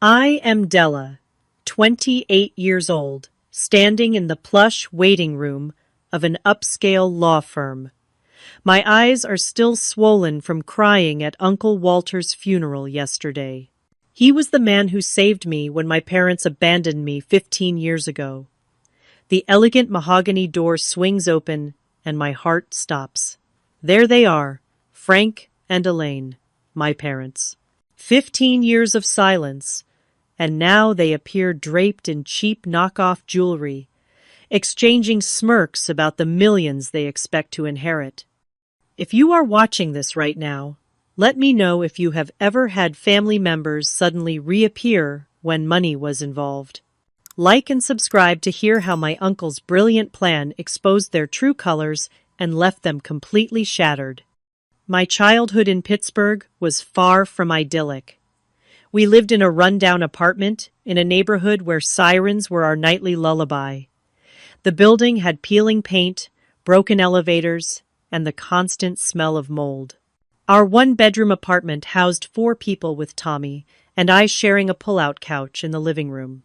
I am Della, 28 years old, standing in the plush waiting room of an upscale law firm. My eyes are still swollen from crying at Uncle Walter's funeral yesterday. He was the man who saved me when my parents abandoned me 15 years ago. The elegant mahogany door swings open and my heart stops. There they are, Frank and Elaine, my parents. 15 years of silence, and now they appear draped in cheap knockoff jewelry, exchanging smirks about the millions they expect to inherit. If you are watching this right now, let me know if you have ever had family members suddenly reappear when money was involved. Like and subscribe to hear how my uncle's brilliant plan exposed their true colors and left them completely shattered. My childhood in Pittsburgh was far from idyllic. We lived in a rundown apartment in a neighborhood where sirens were our nightly lullaby. The building had peeling paint, broken elevators, and the constant smell of mold. Our one-bedroom apartment housed 4 people with Tommy and I sharing a pull-out couch in the living room.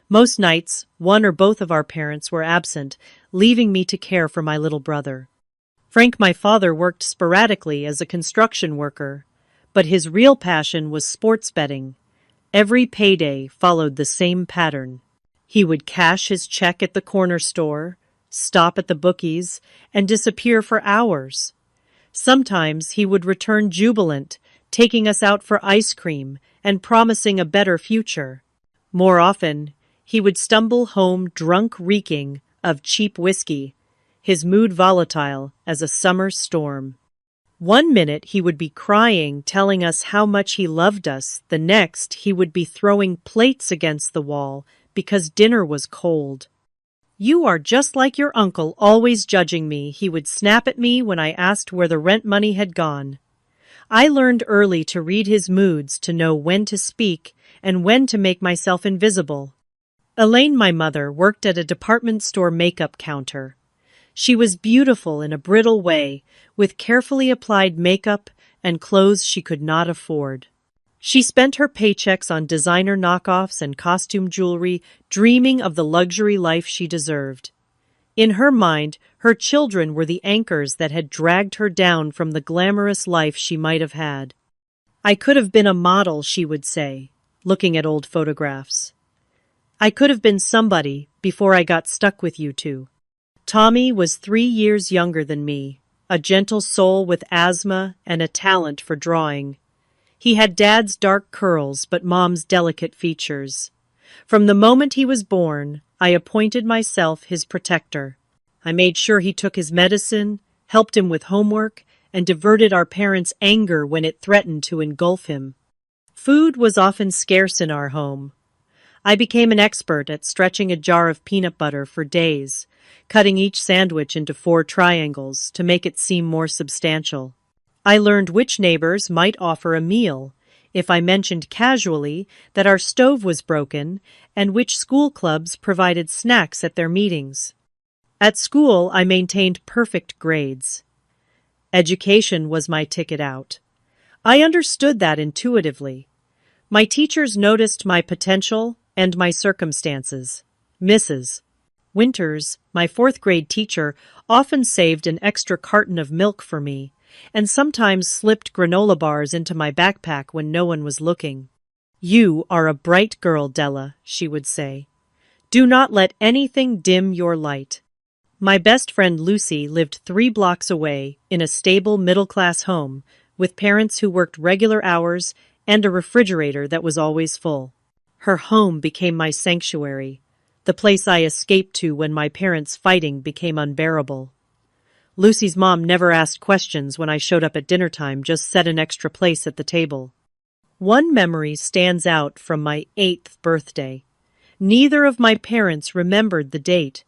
Most nights, one or both of our parents were absent, leaving me to care for my little brother. Frank, my father, worked sporadically as a construction worker, but his real passion was sports betting. Every payday followed the same pattern. He would cash his check at the corner store, stop at the bookies, and disappear for hours. Sometimes he would return jubilant, taking us out for ice cream and promising a better future. More often, he would stumble home drunk, reeking of cheap whiskey, his mood volatile as a summer storm. One minute he would be crying, telling us how much he loved us. The next he would be throwing plates against the wall because dinner was cold. "You are just like your uncle, always judging me," he would snap at me when I asked where the rent money had gone. I learned early to read his moods, to know when to speak and when to make myself invisible. Elaine, my mother, worked at a department store makeup counter. She was beautiful in a brittle way, with carefully applied makeup and clothes she could not afford. She spent her paychecks on designer knockoffs and costume jewelry, dreaming of the luxury life she deserved. In her mind, her children were the anchors that had dragged her down from the glamorous life she might have had. "I could have been a model," she would say, looking at old photographs. "I could have been somebody before I got stuck with you two." Tommy was 3 years younger than me, a gentle soul with asthma and a talent for drawing. He had Dad's dark curls but Mom's delicate features. From the moment he was born, I appointed myself his protector. I made sure he took his medicine, helped him with homework, and diverted our parents' anger when it threatened to engulf him. Food was often scarce in our home. I became an expert at stretching a jar of peanut butter for days, cutting each sandwich into 4 triangles to make it seem more substantial. I learned which neighbors might offer a meal if I mentioned casually that our stove was broken, and which school clubs provided snacks at their meetings. At school, I maintained perfect grades. Education was my ticket out. I understood that intuitively. My teachers noticed my potential and my circumstances. Mrs. Winters, my 4th-grade teacher, often saved an extra carton of milk for me, and sometimes slipped granola bars into my backpack when no one was looking. "You are a bright girl, Della," she would say. "Do not let anything dim your light." My best friend Lucy lived 3 blocks away in a stable middle-class home with parents who worked regular hours and a refrigerator that was always full. Her home became my sanctuary, the place I escaped to when my parents' fighting became unbearable. Lucy's mom never asked questions when I showed up at dinner time, just set an extra place at the table. One memory stands out from my 8th birthday. Neither of my parents remembered the date.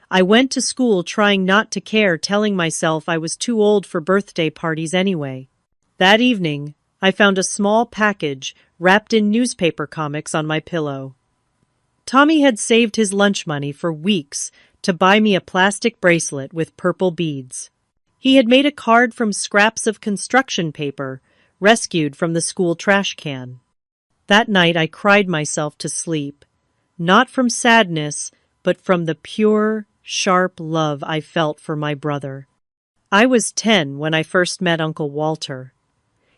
I went to school trying not to care, telling myself I was too old for birthday parties anyway. That evening, I found a small package wrapped in newspaper comics on my pillow. Tommy had saved his lunch money for weeks to buy me a plastic bracelet with purple beads. He had made a card from scraps of construction paper rescued from the school trash can. That night I cried myself to sleep, not from sadness, but from the pure, sharp love I felt for my brother. I was 10 when I first met Uncle Walter.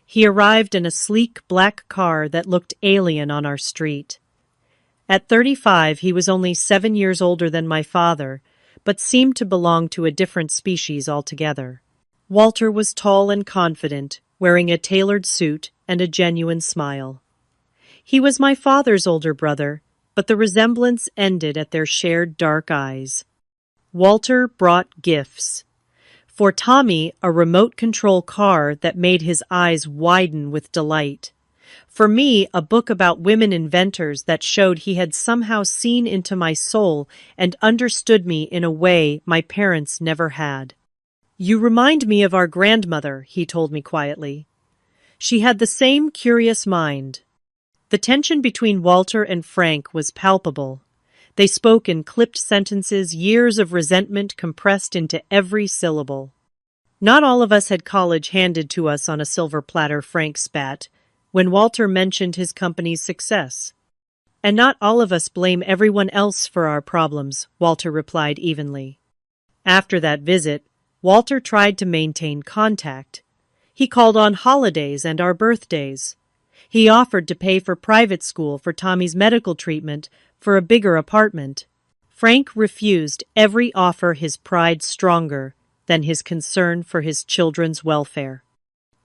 He arrived in a sleek black car that looked alien on our street. At 35, he was only 7 years older than my father, but seemed to belong to a different species altogether. Walter was tall and confident, wearing a tailored suit and a genuine smile. He was my father's older brother, but the resemblance ended at their shared dark eyes. Walter brought gifts. For Tommy, a remote control car that made his eyes widen with delight. For me, a book about women inventors that showed he had somehow seen into my soul and understood me in a way my parents never had. "You remind me of our grandmother," he told me quietly. She had the same curious mind. The tension between Walter and Frank was palpable. They spoke in clipped sentences, years of resentment compressed into every syllable. "Not all of us had college handed to us on a silver platter," Frank spat, when Walter mentioned his company's success. "And not all of us blame everyone else for our problems," Walter replied evenly. After that visit, Walter tried to maintain contact. He called on holidays and our birthdays. He offered to pay for private school for Tommy's medical treatment for a bigger apartment. Frank refused every offer, his pride stronger than his concern for his children's welfare.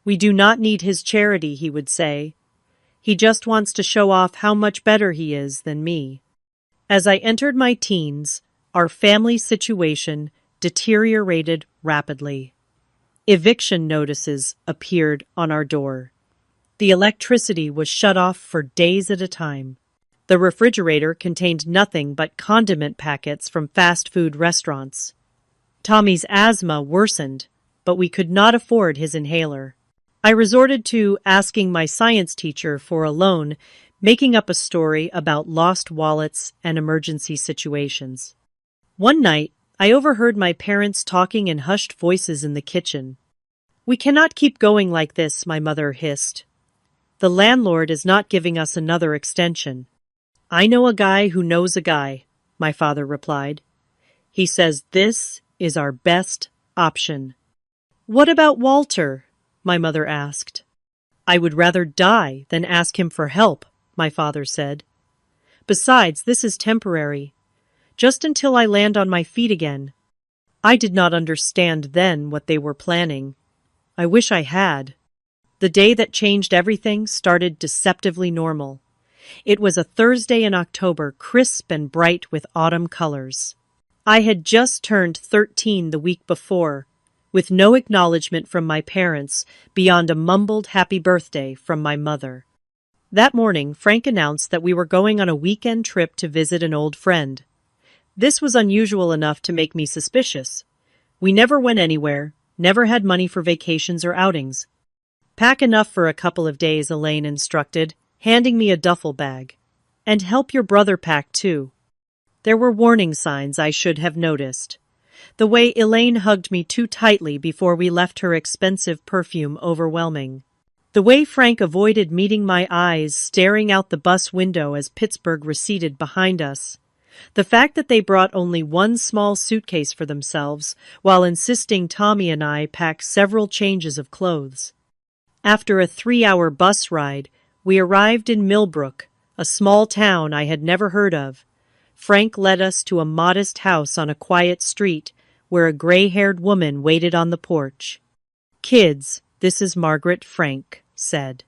"We do not need his charity," he would say. "He just wants to show off how much better he is than me." As I entered my teens, our family situation deteriorated rapidly. Eviction notices appeared on our door. The electricity was shut off for days at a time. The refrigerator contained nothing but condiment packets from fast food restaurants. Tommy's asthma worsened, but we could not afford his inhaler. I resorted to asking my science teacher for a loan, making up a story about lost wallets and emergency situations. One night, I overheard my parents talking in hushed voices in the kitchen. "We cannot keep going like this," my mother hissed. "The landlord is not giving us another extension." "I know a guy who knows a guy," my father replied. "He says this is our best option." "What about Walter?" my mother asked. "I would rather die than ask him for help," my father said. "Besides, this is temporary, just until I land on my feet again." I did not understand then what they were planning. I wish I had. The day that changed everything started deceptively normal. It was a Thursday in October, crisp and bright with autumn colors. I had just turned 13 the week before, with no acknowledgement from my parents beyond a mumbled happy birthday from my mother. That morning, Frank announced that we were going on a weekend trip to visit an old friend. This was unusual enough to make me suspicious. We never went anywhere, never had money for vacations or outings. "Pack enough for a couple of days," Elaine instructed, handing me a duffel bag. "And help your brother pack, too." There were warning signs I should have noticed. The way Elaine hugged me too tightly before we left, her expensive perfume overwhelming. The way Frank avoided meeting my eyes, staring out the bus window as Pittsburgh receded behind us. The fact that they brought only one small suitcase for themselves, while insisting Tommy and I pack several changes of clothes. After a 3-hour bus ride, we arrived in Millbrook, a small town I had never heard of. Frank led us to a modest house on a quiet street where a gray-haired woman waited on the porch. "Kids, this is Margaret," Frank said.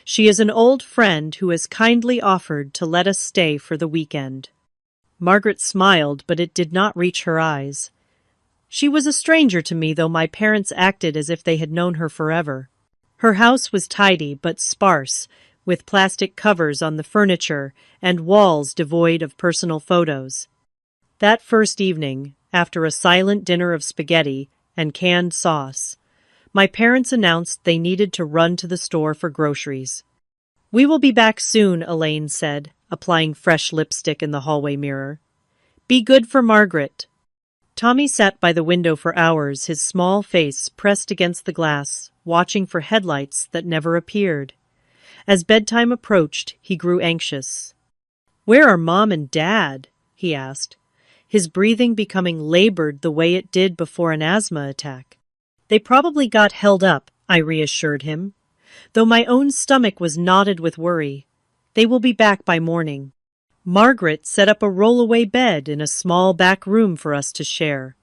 "She is an old friend who has kindly offered to let us stay for the weekend." Margaret smiled, but it did not reach her eyes. She was a stranger to me, though my parents acted as if they had known her forever. Her house was tidy but sparse, with plastic covers on the furniture and walls devoid of personal photos. That first evening, after a silent dinner of spaghetti and canned sauce, my parents announced they needed to run to the store for groceries. "We will be back soon," Elaine said, applying fresh lipstick in the hallway mirror. "Be good for Margaret." Tommy sat by the window for hours, his small face pressed against the glass, watching for headlights that never appeared. As bedtime approached, he grew anxious. "Where are Mom and Dad?" he asked, his breathing becoming labored the way it did before an asthma attack. "They probably got held up," I reassured him, though my own stomach was knotted with worry. "They will be back by morning." Margaret set up a rollaway bed in a small back room for us to share.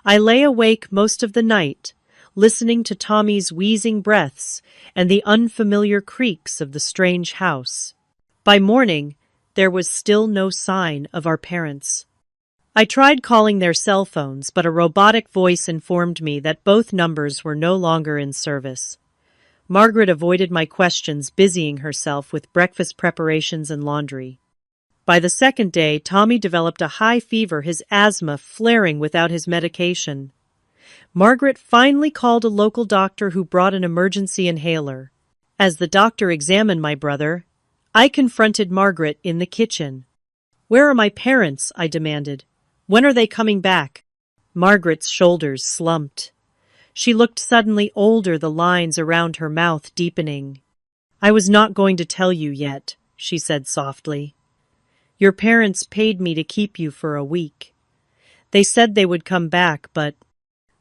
I lay awake most of the night, listening to Tommy's wheezing breaths and the unfamiliar creaks of the strange house. By morning, there was still no sign of our parents. I tried calling their cell phones, but a robotic voice informed me that both numbers were no longer in service. Margaret avoided my questions, busying herself with breakfast preparations and laundry. By the second day, Tommy developed a high fever, his asthma flaring without his medication. Margaret finally called a local doctor who brought an emergency inhaler. As the doctor examined my brother, I confronted Margaret in the kitchen. "Where are my parents?" I demanded. "When are they coming back?" Margaret's shoulders slumped. She looked suddenly older, the lines around her mouth deepening. "I was not going to tell you yet," she said softly. "Your parents paid me to keep you for a week. They said they would come back, but—"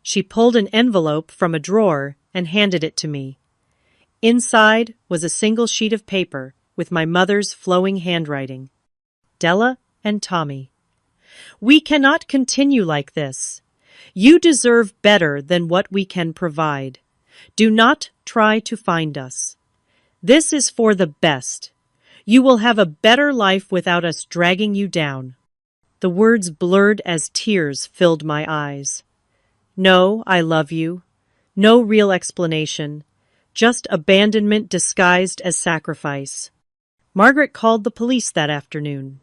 She pulled an envelope from a drawer and handed it to me. Inside was a single sheet of paper with my mother's flowing handwriting. "Della and Tommy, we cannot continue like this. You deserve better than what we can provide. Do not try to find us. This is for the best. You will have a better life without us dragging you down." The words blurred as tears filled my eyes. No, I love you. No real explanation. Just abandonment disguised as sacrifice. Margaret called the police that afternoon.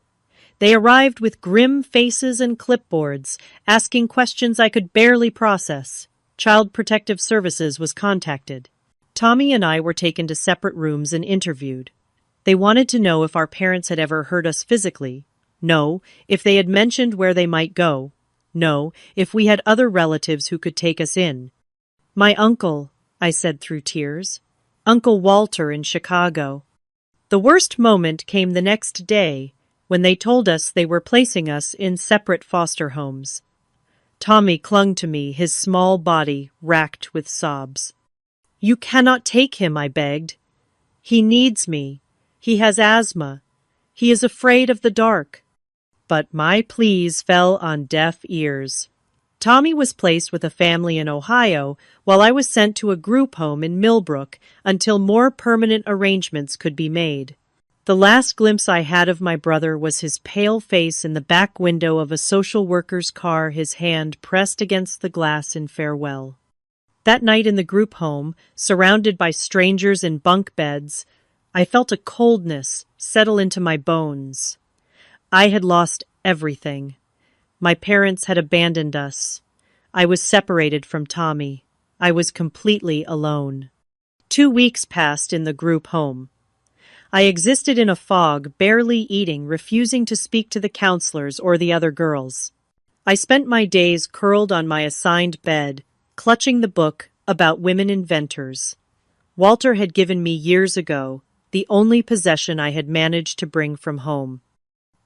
They arrived with grim faces and clipboards, asking questions I could barely process. Child Protective Services was contacted. Tommy and I were taken to separate rooms and interviewed. They wanted to know if our parents had ever hurt us physically. No. If they had mentioned where they might go. No. If we had other relatives who could take us in. "My uncle," I said through tears. "Uncle Walter in Chicago." The worst moment came the next day, when they told us they were placing us in separate foster homes. Tommy clung to me, his small body racked with sobs. "You cannot take him," I begged. "He needs me. He has asthma. He is afraid of the dark." But my pleas fell on deaf ears. Tommy was placed with a family in Ohio, while I was sent to a group home in Millbrook until more permanent arrangements could be made. The last glimpse I had of my brother was his pale face in the back window of a social worker's car, his hand pressed against the glass in farewell. That night in the group home, surrounded by strangers in bunk beds, I felt a coldness settle into my bones. I had lost everything. My parents had abandoned us. I was separated from Tommy. I was completely alone. 2 weeks passed in the group home. I existed in a fog, barely eating, refusing to speak to the counselors or the other girls. I spent my days curled on my assigned bed, clutching the book about women inventors. Walter had given me years ago, the only possession I had managed to bring from home.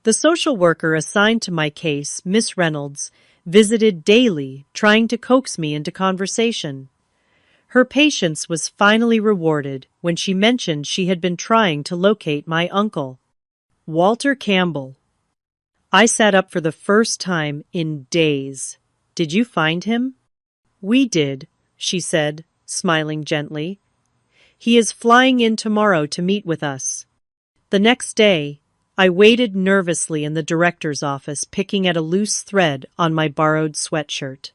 The social worker assigned to my case, Miss Reynolds, visited daily, trying to coax me into conversation. Her patience was finally rewarded when she mentioned she had been trying to locate my uncle, Walter Campbell. I sat up for the first time in days. "Did you find him?" "We did," she said, smiling gently. "He is flying in tomorrow to meet with us." The next day, I waited nervously in the director's office, picking at a loose thread on my borrowed sweatshirt.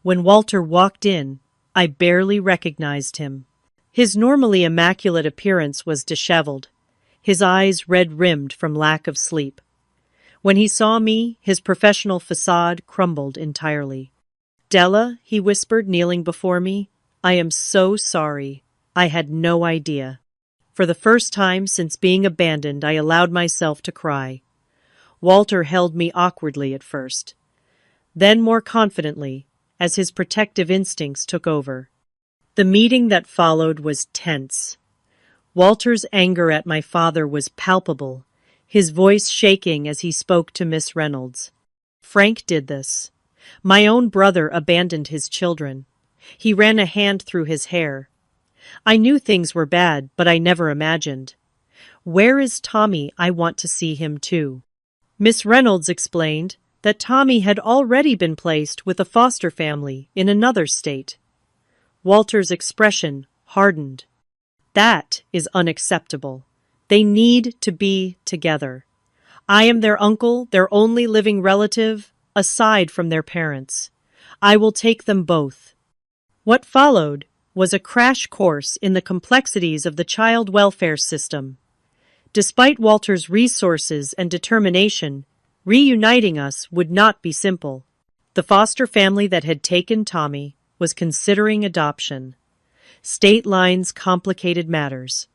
When Walter walked in, I barely recognized him. His normally immaculate appearance was disheveled, his eyes red-rimmed from lack of sleep. When he saw me, his professional facade crumbled entirely. "Della," he whispered, kneeling before me, "I am so sorry. I had no idea." For the first time since being abandoned, I allowed myself to cry. Walter held me awkwardly at first, then more confidently, as his protective instincts took over. The meeting that followed was tense. Walter's anger at my father was palpable, his voice shaking as he spoke to Miss Reynolds. Frank did this. My own brother abandoned his children. He ran a hand through his hair. I knew things were bad, but I never imagined. Where is Tommy? I want to see him too. Miss Reynolds explained that Tommy had already been placed with a foster family in another state. Walter's expression hardened. That is unacceptable. They need to be together. I am their uncle, their only living relative, aside from their parents. I will take them both. What followed was a crash course in the complexities of the child welfare system. Despite Walter's resources and determination, reuniting us would not be simple. The foster family that had taken Tommy was considering adoption. State lines complicated matters.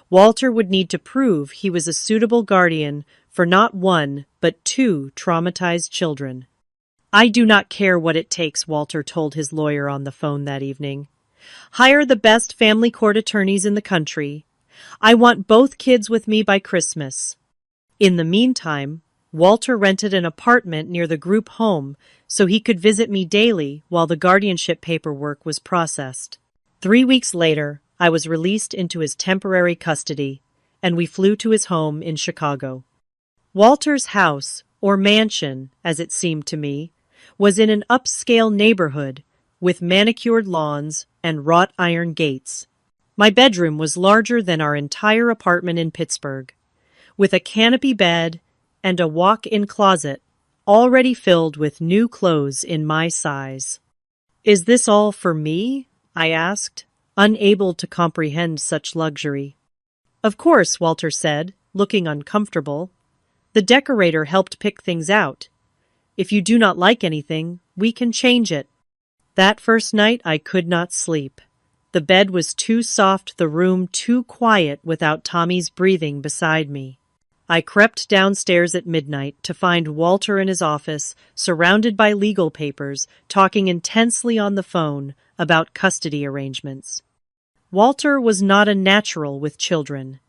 Walter would need to prove he was a suitable guardian for not one, but two traumatized children. I do not care what it takes, Walter told his lawyer on the phone that evening. Hire the best family court attorneys in the country. I want both kids with me by Christmas. In the meantime, Walter rented an apartment near the group home so he could visit me daily while the guardianship paperwork was processed. 3 weeks later, I was released into his temporary custody, and we flew to his home in Chicago. Walter's house, or mansion, as it seemed to me, was in an upscale neighborhood with manicured lawns and wrought iron gates. My bedroom was larger than our entire apartment in Pittsburgh, with a canopy bed and a walk-in closet already filled with new clothes in my size. "Is this all for me?" I asked, unable to comprehend such luxury. "Of course," Walter said, looking uncomfortable. "The decorator helped pick things out. If you do not like anything, we can change it." That first night I could not sleep. The bed was too soft, the room too quiet without Tommy's breathing beside me. I crept downstairs at midnight to find Walter in his office, surrounded by legal papers, talking intensely on the phone about custody arrangements. Walter was not a natural with children.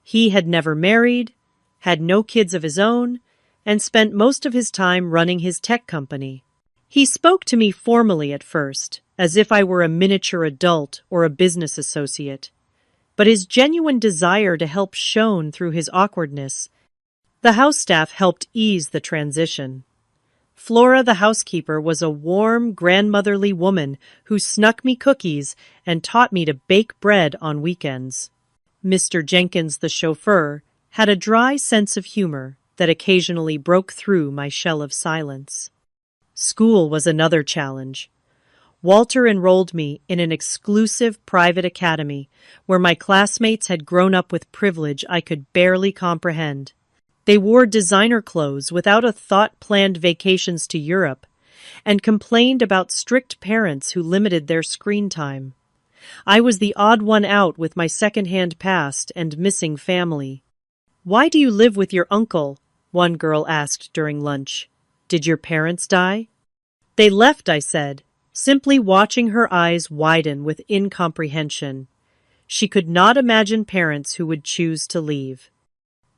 He had never married, had no kids of his own, and spent most of his time running his tech company. He spoke to me formally at first, as if I were a miniature adult or a business associate. But his genuine desire to help shone through his awkwardness. The house staff helped ease the transition. Flora, the housekeeper, was a warm, grandmotherly woman who snuck me cookies and taught me to bake bread on weekends. Mr. Jenkins, the chauffeur, had a dry sense of humor that occasionally broke through my shell of silence. School was another challenge. Walter enrolled me in an exclusive private academy where my classmates had grown up with privilege I could barely comprehend. They wore designer clothes without a thought-planned vacations to Europe and complained about strict parents who limited their screen time. I was the odd one out with my second-hand past and missing family. "Why do you live with your uncle?" one girl asked during lunch. "Did your parents die?" "They left," I said, simply watching her eyes widen with incomprehension. She could not imagine parents who would choose to leave.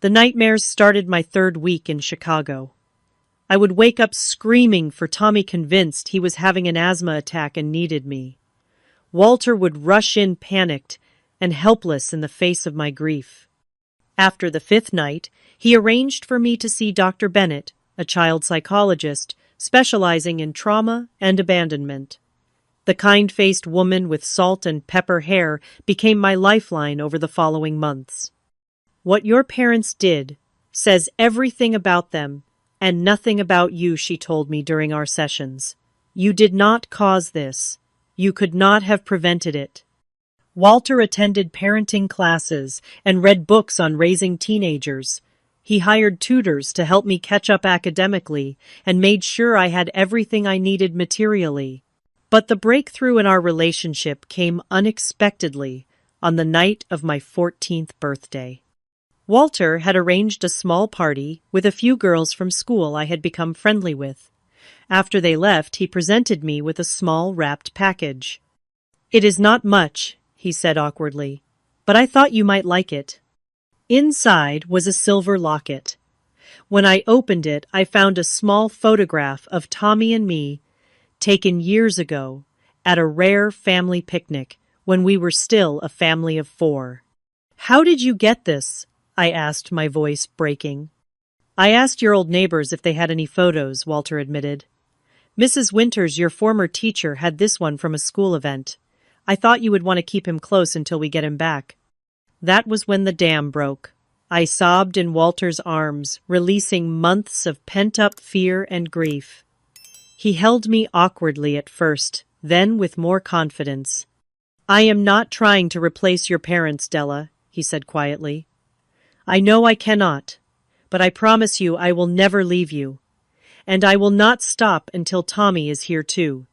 The nightmares started my 3rd week in Chicago. I would wake up screaming for Tommy, convinced he was having an asthma attack and needed me. Walter would rush in panicked and helpless in the face of my grief. After the 5th night, he arranged for me to see Dr. Bennett, a child psychologist specializing in trauma and abandonment. The kind-faced woman with salt and pepper hair became my lifeline over the following months. "What your parents did says everything about them and nothing about you," she told me during our sessions. "You did not cause this. You could not have prevented it." Walter attended parenting classes and read books on raising teenagers. He hired tutors to help me catch up academically and made sure I had everything I needed materially. But the breakthrough in our relationship came unexpectedly on the night of my 14th birthday. Walter had arranged a small party with a few girls from school I had become friendly with. After they left, he presented me with a small wrapped package. "It is not much," he said awkwardly, but I thought you might like it. Inside was a silver locket. When I opened it, I found a small photograph of Tommy and me, taken years ago, at a rare family picnic when we were still a family of 4. How did you get this? I asked, my voice breaking. I asked your old neighbors if they had any photos, Walter admitted. Mrs. Winters, your former teacher, had this one from a school event. I thought you would want to keep him close until we get him back. That was when the dam broke. I sobbed in Walter's arms, releasing months of pent-up fear and grief. He held me awkwardly at first, then with more confidence. I am not trying to replace your parents, Della, he said quietly. I know I cannot, but I promise you I will never leave you. And I will not stop until Tommy is here too.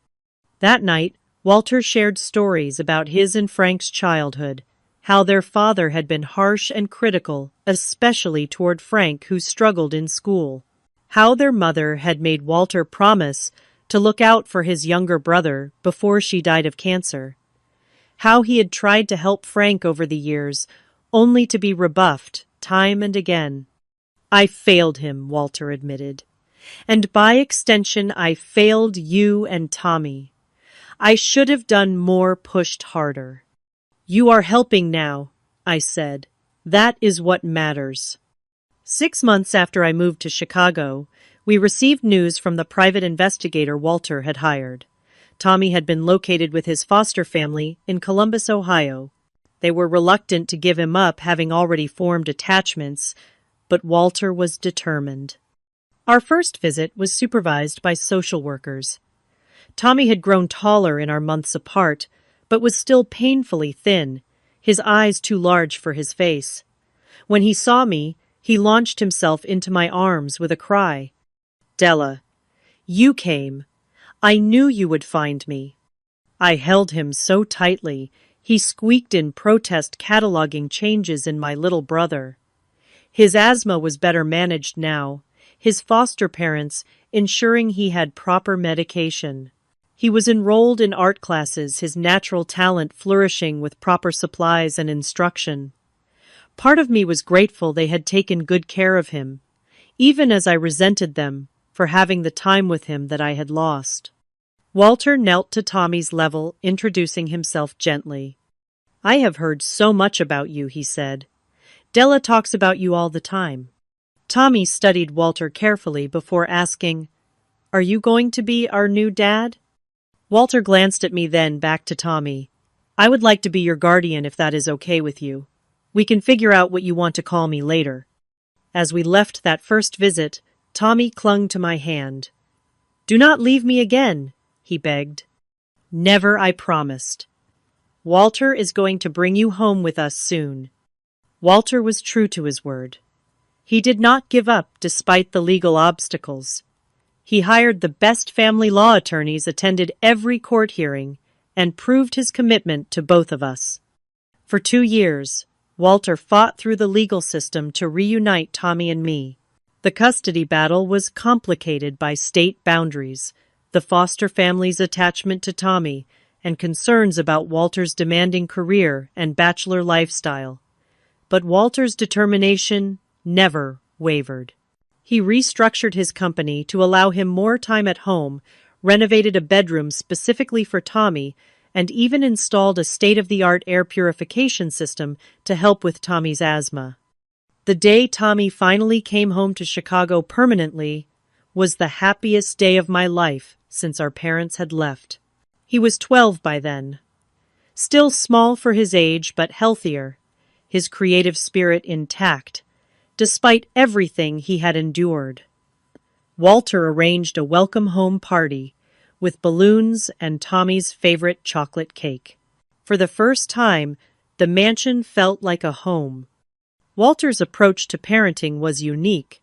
That night, Walter shared stories about his and Frank's childhood, how their father had been harsh and critical, especially toward Frank, who struggled in school. How their mother had made Walter promise to look out for his younger brother before she died of cancer. How he had tried to help Frank over the years, only to be rebuffed time and again. I failed him, Walter admitted. And by extension, I failed you and Tommy. I should have done more, pushed harder. You are helping now, I said. That is what matters. 6 months after I moved to Chicago, we received news from the private investigator Walter had hired. Tommy had been located with his foster family in Columbus, Ohio. They were reluctant to give him up, having already formed attachments, but Walter was determined. Our first visit was supervised by social workers. Tommy had grown taller in our months apart, but was still painfully thin, his eyes too large for his face. When he saw me, he launched himself into my arms with a cry. Della, you came. I knew you would find me. I held him so tightly, he squeaked in protest, cataloging changes in my little brother. His asthma was better managed now, his foster parents ensuring he had proper medication. He was enrolled in art classes, his natural talent flourishing with proper supplies and instruction. Part of me was grateful they had taken good care of him, even as I resented them for having the time with him that I had lost. Walter knelt to Tommy's level, introducing himself gently. I have heard so much about you, he said. Della talks about you all the time. Tommy studied Walter carefully before asking, Are you going to be our new dad? Walter glanced at me, then back to Tommy. I would like to be your guardian if that is okay with you. We can figure out what you want to call me later. As we left that first visit, Tommy clung to my hand. Do not leave me again, he begged. Never, I promised. Walter is going to bring you home with us soon. Walter was true to his word. He did not give up despite the legal obstacles. He hired the best family law attorneys, attended every court hearing, and proved his commitment to both of us. For 2 years, Walter fought through the legal system to reunite Tommy and me. The custody battle was complicated by state boundaries, the foster family's attachment to Tommy, and concerns about Walter's demanding career and bachelor lifestyle. But Walter's determination never wavered. He restructured his company to allow him more time at home, renovated a bedroom specifically for Tommy, and even installed a state-of-the-art air purification system to help with Tommy's asthma. The day Tommy finally came home to Chicago permanently was the happiest day of my life since our parents had left. He was 12 by then. Still small for his age, but healthier, his creative spirit intact, despite everything he had endured. Walter arranged a welcome home party with balloons and Tommy's favorite chocolate cake. For the first time, the mansion felt like a home. Walter's approach to parenting was unique.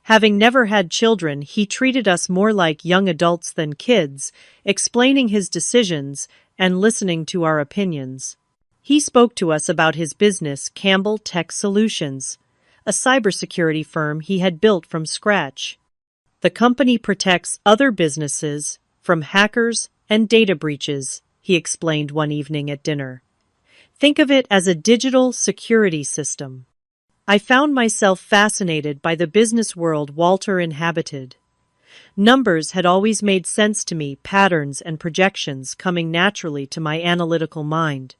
Having never had children, he treated us more like young adults than kids, explaining his decisions and listening to our opinions. He spoke to us about his business, Campbell Tech Solutions, a cybersecurity firm he had built from scratch. The company protects other businesses from hackers and data breaches, he explained one evening at dinner. Think of it as a digital security system. I found myself fascinated by the business world Walter inhabited. Numbers had always made sense to me, patterns and projections coming naturally to my analytical mind.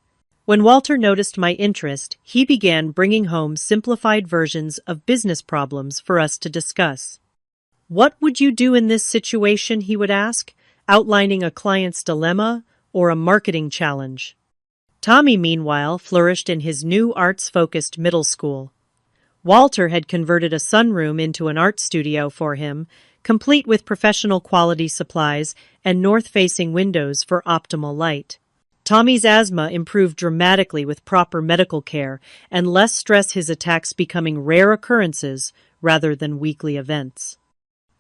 When Walter noticed my interest, he began bringing home simplified versions of business problems for us to discuss. "What would you do in this situation?" he would ask, outlining a client's dilemma or a marketing challenge. Tommy, meanwhile, flourished in his new arts-focused middle school. Walter had converted a sunroom into an art studio for him, complete with professional quality supplies and north-facing windows for optimal light. Tommy's asthma improved dramatically with proper medical care and less stress, his attacks becoming rare occurrences rather than weekly events.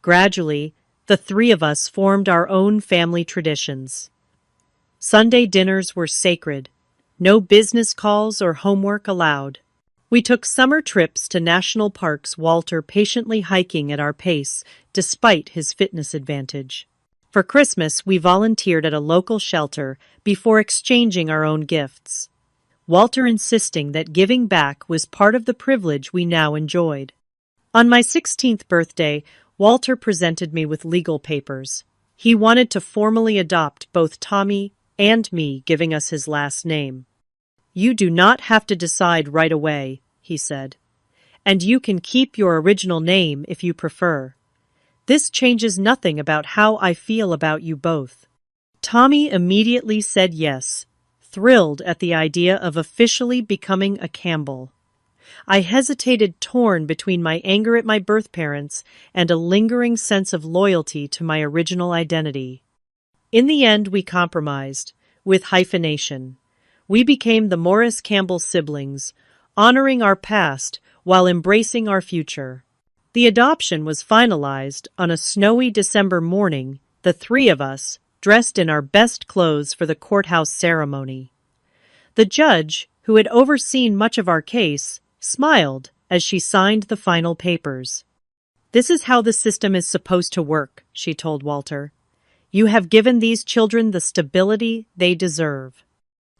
Gradually, the three of us formed our own family traditions. Sunday dinners were sacred. No business calls or homework allowed. We took summer trips to national parks, Walter patiently hiking at our pace despite his fitness advantage. For Christmas, we volunteered at a local shelter before exchanging our own gifts, Walter insisting that giving back was part of the privilege we now enjoyed. On my 16th birthday, Walter presented me with legal papers. He wanted to formally adopt both Tommy and me, giving us his last name. "You do not have to decide right away," he said. "And you can keep your original name if you prefer. This changes nothing about how I feel about you both." Tommy immediately said yes, thrilled at the idea of officially becoming a Campbell. I hesitated, torn between my anger at my birth parents and a lingering sense of loyalty to my original identity. In the end, we compromised, with hyphenation. We became the Morris Campbell siblings, honoring our past while embracing our future. The adoption was finalized on a snowy December morning, the three of us, dressed in our best clothes for the courthouse ceremony. The judge, who had overseen much of our case, smiled as she signed the final papers. "This is how the system is supposed to work," she told Walter. "You have given these children the stability they deserve."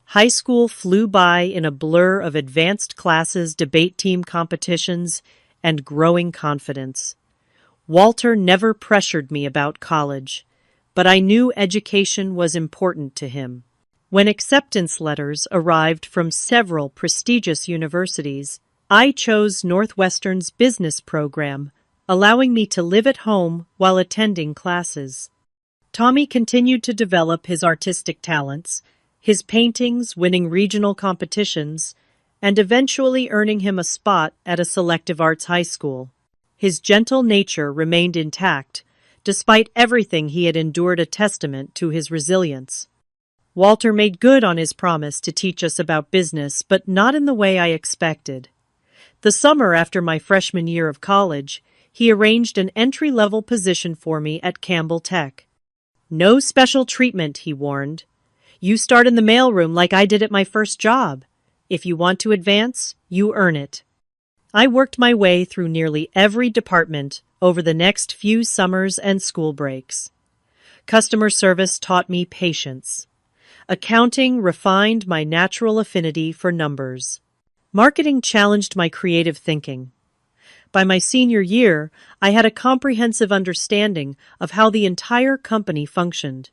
High school flew by in a blur of advanced classes, debate team competitions, and growing confidence. Walter never pressured me about college, but I knew education was important to him. When acceptance letters arrived from several prestigious universities, I chose Northwestern's business program, allowing me to live at home while attending classes. Tommy continued to develop his artistic talents, his paintings winning regional competitions, and eventually earning him a spot at a selective arts high school. His gentle nature remained intact, despite everything he had endured, a testament to his resilience. Walter made good on his promise to teach us about business, but not in the way I expected. The summer after my freshman year of college, he arranged an entry-level position for me at Campbell Tech. "No special treatment," he warned. "You start in the mailroom like I did at my first job. If you want to advance, you earn it." I worked my way through nearly every department over the next few summers and school breaks. Customer service taught me patience. Accounting refined my natural affinity for numbers. Marketing challenged my creative thinking. By my senior year, I had a comprehensive understanding of how the entire company functioned.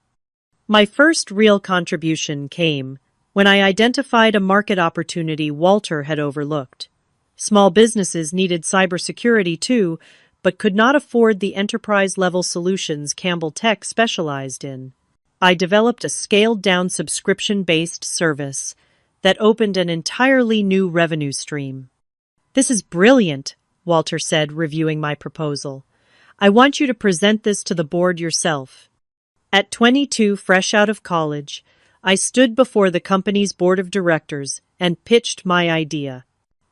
My first real contribution came when I identified a market opportunity Walter had overlooked. Small businesses needed cybersecurity too, but could not afford the enterprise-level solutions Campbell Tech specialized in. I developed a scaled-down subscription-based service that opened an entirely new revenue stream. "This is brilliant," Walter said, reviewing my proposal. "I want you to present this to the board yourself." At 22, fresh out of college, I stood before the company's board of directors and pitched my idea.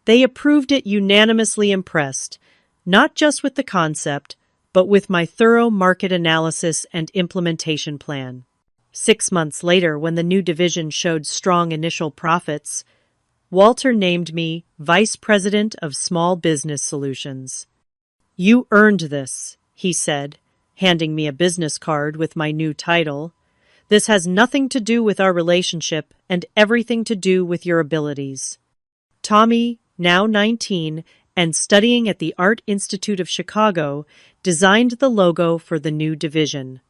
They approved it, unanimously impressed, not just with the concept, but with my thorough market analysis and implementation plan. 6 months later, when the new division showed strong initial profits, Walter named me Vice President of Small Business Solutions. "You earned this," he said, handing me a business card with my new title. This has nothing to do with our relationship and everything to do with your abilities. Tommy, now 19 and studying at the Art Institute of Chicago, designed the logo for the new division.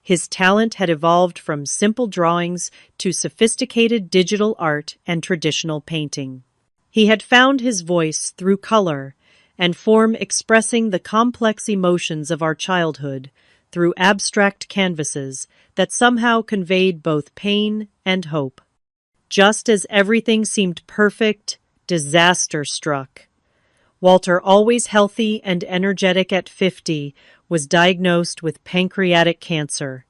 His talent had evolved from simple drawings to sophisticated digital art and traditional painting. He had found his voice through color and form, expressing the complex emotions of our childhood through abstract canvases that somehow conveyed both pain and hope. Just as everything seemed perfect, disaster struck. Walter, always healthy and energetic at 50, was diagnosed with pancreatic cancer.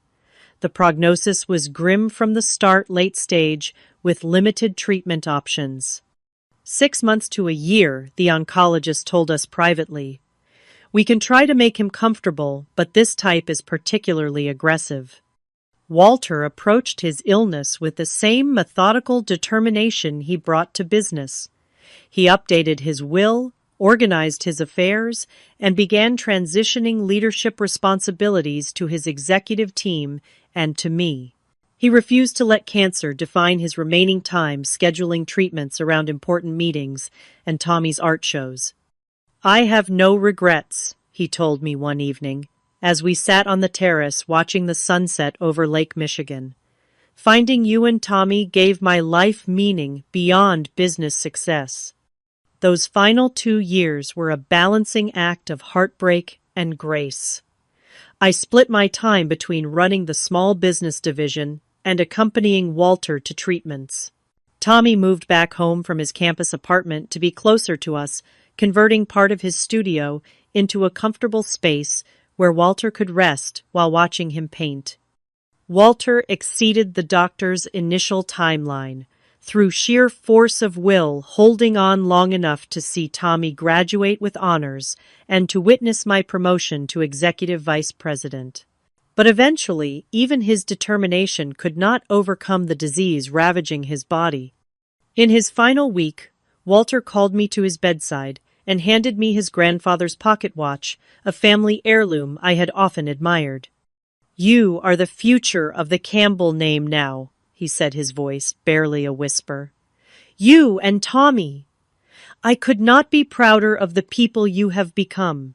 The prognosis was grim from the start, late stage, with limited treatment options. 6 months to a year, the oncologist told us privately. We can try to make him comfortable, but this type is particularly aggressive. Walter approached his illness with the same methodical determination he brought to business. He updated his will, organized his affairs, and began transitioning leadership responsibilities to his executive team and to me. He refused to let cancer define his remaining time, scheduling treatments around important meetings and Tommy's art shows. "I have no regrets," he told me one evening, as we sat on the terrace watching the sunset over Lake Michigan. "Finding you and Tommy gave my life meaning beyond business success." Those final 2 years were a balancing act of heartbreak and grace. I split my time between running the small business division and accompanying Walter to treatments. Tommy moved back home from his campus apartment to be closer to us, converting part of his studio into a comfortable space where Walter could rest while watching him paint. Walter exceeded the doctor's initial timeline, through sheer force of will, holding on long enough to see Tommy graduate with honors and to witness my promotion to executive vice president. But eventually, even his determination could not overcome the disease ravaging his body. In his final week, Walter called me to his bedside and handed me his grandfather's pocket watch, a family heirloom I had often admired. "You are the future of the Campbell name now," he said, his voice barely a whisper. "You and Tommy. I could not be prouder of the people you have become."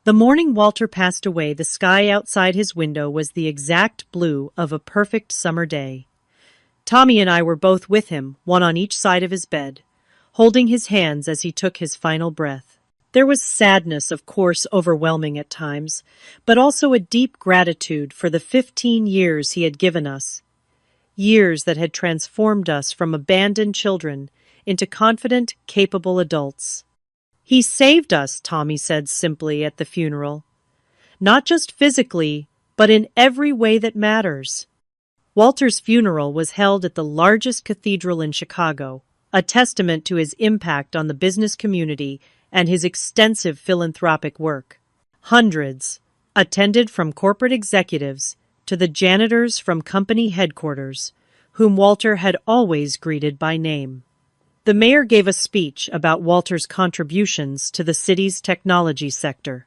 The morning Walter passed away, the sky outside his window was the exact blue of a perfect summer day. Tommy and I were both with him, one on each side of his bed, holding his hands as he took his final breath. There was sadness, of course, overwhelming at times, but also a deep gratitude for the 15 years he had given us. Years that had transformed us from abandoned children into confident, capable adults. "He saved us," Tommy said simply at the funeral. "Not just physically, but in every way that matters." Walter's funeral was held at the largest cathedral in Chicago, a testament to his impact on the business community and his extensive philanthropic work. Hundreds attended, from corporate executives to the janitors from company headquarters, whom Walter had always greeted by name. The mayor gave a speech about Walter's contributions to the city's technology sector.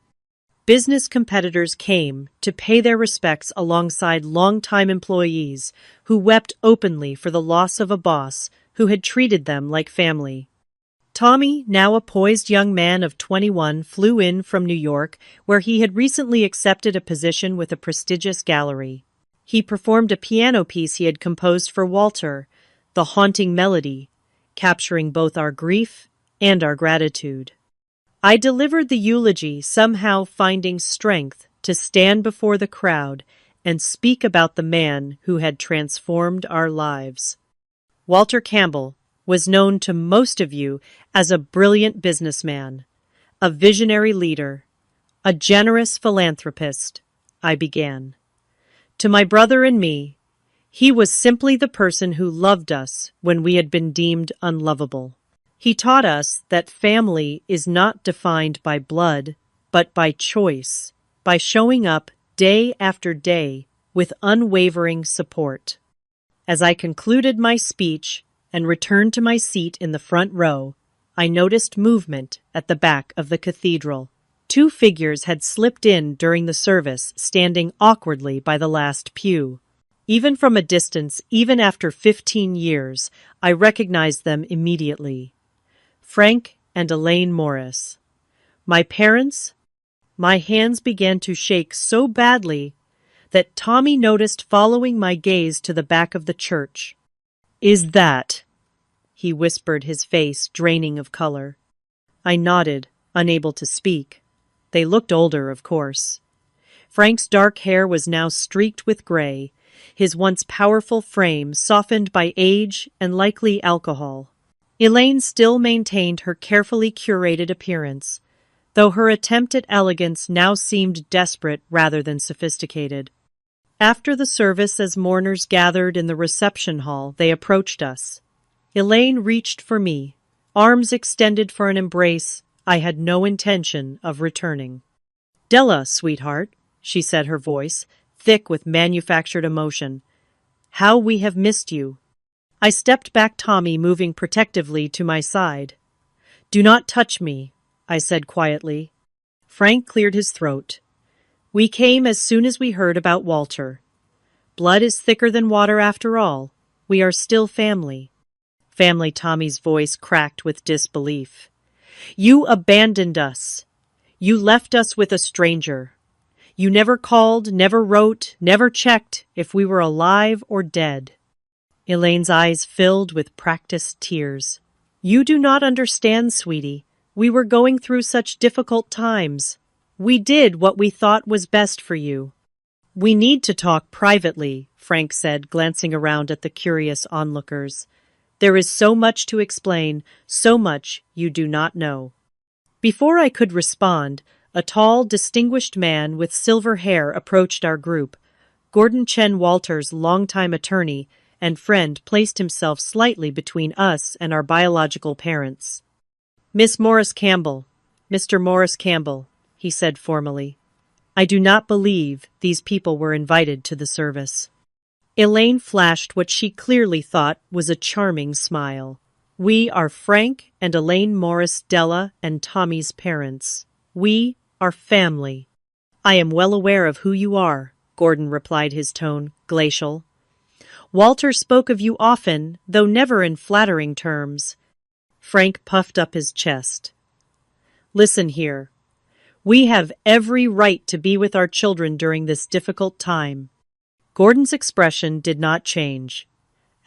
Business competitors came to pay their respects alongside longtime employees who wept openly for the loss of a boss who had treated them like family. Tommy, now a poised young man of 21, flew in from New York, where he had recently accepted a position with a prestigious gallery. He performed a piano piece he had composed for Walter, The Haunting Melody, capturing both our grief and our gratitude. I delivered the eulogy, somehow finding strength to stand before the crowd and speak about the man who had transformed our lives. Walter Campbell was known to most of you as a brilliant businessman, a visionary leader, a generous philanthropist, I began. To my brother and me, he was simply the person who loved us when we had been deemed unlovable. He taught us that family is not defined by blood, but by choice, by showing up day after day with unwavering support. As I concluded my speech and returned to my seat in the front row, I noticed movement at the back of the cathedral. 2 figures had slipped in during the service, standing awkwardly by the last pew. Even from a distance, even after 15 years, I recognized them immediately. Frank and Elaine Morris. My parents? My hands began to shake so badly that Tommy noticed following my gaze to the back of the church. "Is that?" he whispered, his face draining of color. I nodded, unable to speak. They looked older, of course. Frank's dark hair was now streaked with gray, his once powerful frame softened by age and likely alcohol. Elaine still maintained her carefully curated appearance, though her attempt at elegance now seemed desperate rather than sophisticated. After the service, as mourners gathered in the reception hall, they approached us. Elaine reached for me, arms extended for an embrace I had no intention of returning. "Della, sweetheart," she said, her voice thick with manufactured emotion. "How we have missed you." I stepped back, Tommy moving protectively to my side. "Do not touch me," I said quietly. Frank cleared his throat. "We came as soon as we heard about Walter. Blood is thicker than water after all. We are still family." Family, Tommy's voice cracked with disbelief. "You abandoned us. You left us with a stranger. You never called, never wrote, never checked if we were alive or dead." Elaine's eyes filled with practiced tears. "You do not understand, sweetie. We were going through such difficult times. We did what we thought was best for you." "We need to talk privately," Frank said, glancing around at the curious onlookers. "There is so much to explain, so much you do not know." Before I could respond, a tall, distinguished man with silver hair approached our group. Gordon Chen Walter's longtime attorney and friend placed himself slightly between us and our biological parents. "Miss Morris Campbell, Mr. Morris Campbell," he said formally. "I do not believe these people were invited to the service." Elaine flashed what she clearly thought was a charming smile. "We are Frank and Elaine Morris, Della and Tommy's parents. We are family." "I am well aware of who you are," Gordon replied, his tone glacial. "Walter spoke of you often, though never in flattering terms." Frank puffed up his chest. "Listen here. We have every right to be with our children during this difficult time." Gordon's expression did not change.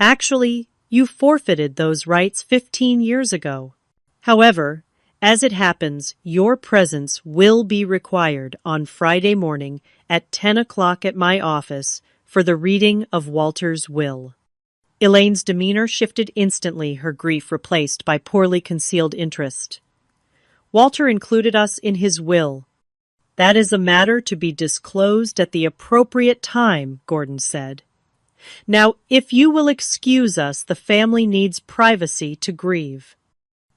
"Actually, you forfeited those rights 15 years ago. However, as it happens, your presence will be required on Friday morning at 10 o'clock at my office for the reading of Walter's will." Elaine's demeanor shifted instantly, her grief replaced by poorly concealed interest. "Walter included us in his will. That is a matter to be disclosed at the appropriate time," Gordon said. "Now, if you will excuse us, the family needs privacy to grieve."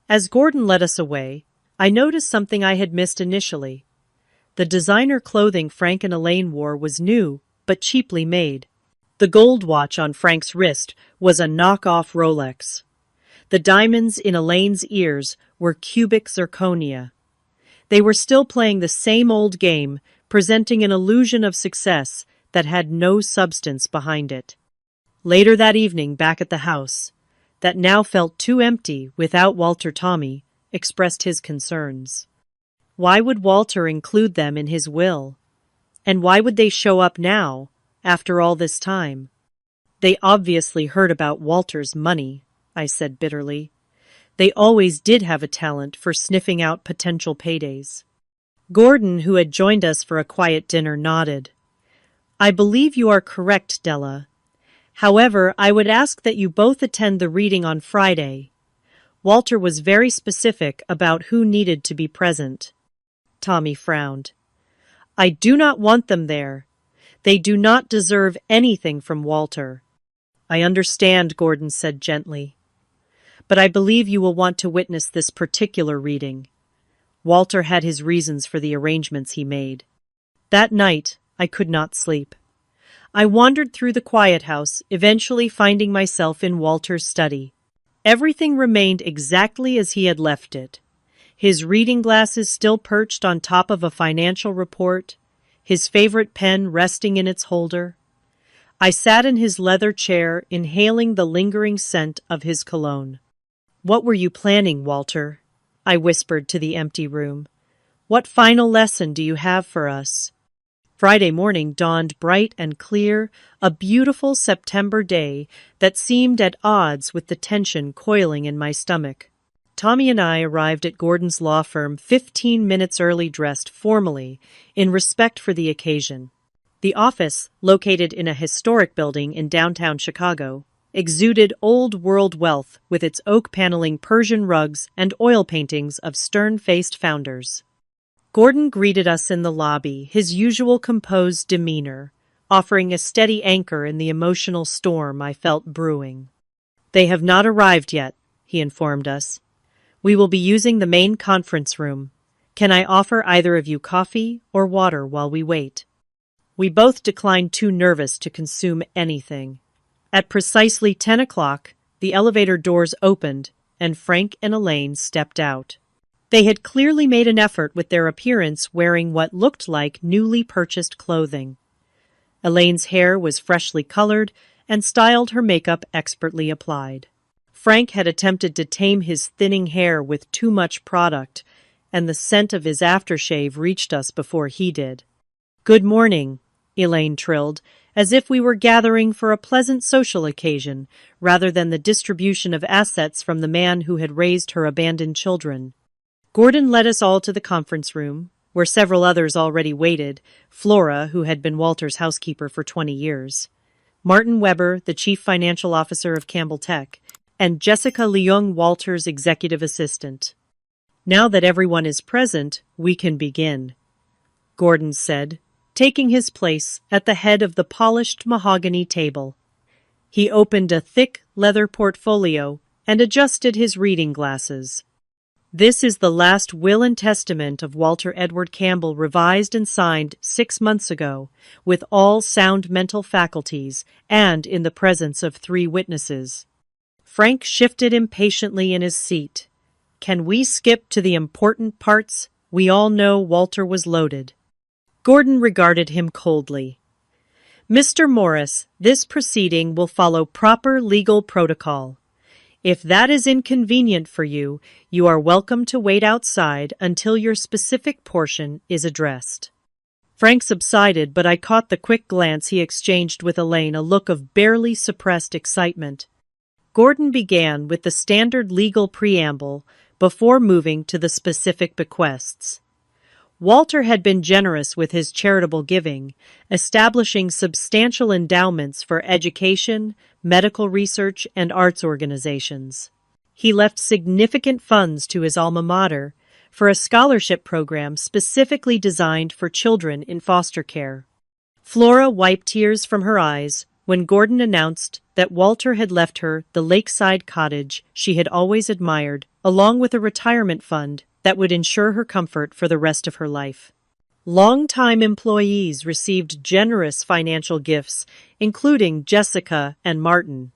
As Gordon led us away, I noticed something I had missed initially. The designer clothing Frank and Elaine wore was new, but cheaply made. The gold watch on Frank's wrist was a knockoff Rolex. The diamonds in Elaine's ears were cubic zirconia. They were still playing the same old game, presenting an illusion of success that had no substance behind it. Later that evening, back at the house, that now felt too empty without Walter, Tommy expressed his concerns. Why would Walter include them in his will? And why would they show up now, after all this time? "They obviously heard about Walter's money," I said bitterly. "They always did have a talent for sniffing out potential paydays." Gordon, who had joined us for a quiet dinner, nodded. "I believe you are correct, Della. However, I would ask that you both attend the reading on Friday. Walter was very specific about who needed to be present." Tommy frowned. "I do not want them there. They do not deserve anything from Walter." "I understand," Gordon said gently. "But I believe you will want to witness this particular reading. Walter had his reasons for the arrangements he made." That night, I could not sleep. I wandered through the quiet house, eventually finding myself in Walter's study. Everything remained exactly as he had left it. His reading glasses still perched on top of a financial report, his favorite pen resting in its holder. I sat in his leather chair, inhaling the lingering scent of his cologne. "What were you planning, Walter?" I whispered to the empty room. "What final lesson do you have for us?" Friday morning dawned bright and clear, a beautiful September day that seemed at odds with the tension coiling in my stomach. Tommy and I arrived at Gordon's law firm 15 minutes early, dressed formally, in respect for the occasion. The office, located in a historic building in downtown Chicago, exuded old-world wealth with its oak paneling, Persian rugs, and oil paintings of stern-faced founders. Gordon greeted us in the lobby, his usual composed demeanor, offering a steady anchor in the emotional storm I felt brewing. "They have not arrived yet," he informed us. "We will be using the main conference room. Can I offer either of you coffee or water while we wait?" We both declined, too nervous to consume anything. At precisely 10 o'clock, the elevator doors opened, and Frank and Elaine stepped out. They had clearly made an effort with their appearance, wearing what looked like newly purchased clothing. Elaine's hair was freshly colored and styled, her makeup expertly applied. Frank had attempted to tame his thinning hair with too much product, and the scent of his aftershave reached us before he did. "Good morning," Elaine trilled, as if we were gathering for a pleasant social occasion rather than the distribution of assets from the man who had raised her abandoned children. Gordon led us all to the conference room, where several others already waited: Flora, who had been Walter's housekeeper for 20 years, Martin Weber, the chief financial officer of Campbell Tech, and Jessica Leung, Walter's executive assistant. "Now that everyone is present, we can begin," Gordon said, taking his place at the head of the polished mahogany table. He opened a thick leather portfolio and adjusted his reading glasses. "This is the last will and testament of Walter Edward Campbell, revised and signed 6 months ago, with all sound mental faculties and in the presence of 3 witnesses." Frank shifted impatiently in his seat. "Can we skip to the important parts? We all know Walter was loaded." Gordon regarded him coldly. "Mr. Morris, this proceeding will follow proper legal protocol. If that is inconvenient for you, you are welcome to wait outside until your specific portion is addressed." Frank subsided, but I caught the quick glance he exchanged with Elaine, a look of barely suppressed excitement. Gordon began with the standard legal preamble before moving to the specific bequests. Walter had been generous with his charitable giving, establishing substantial endowments for education, medical research, and arts organizations. He left significant funds to his alma mater for a scholarship program specifically designed for children in foster care. Flora wiped tears from her eyes when Gordon announced that Walter had left her the lakeside cottage she had always admired, along with a retirement fund that would ensure her comfort for the rest of her life. Longtime employees received generous financial gifts, including Jessica and Martin.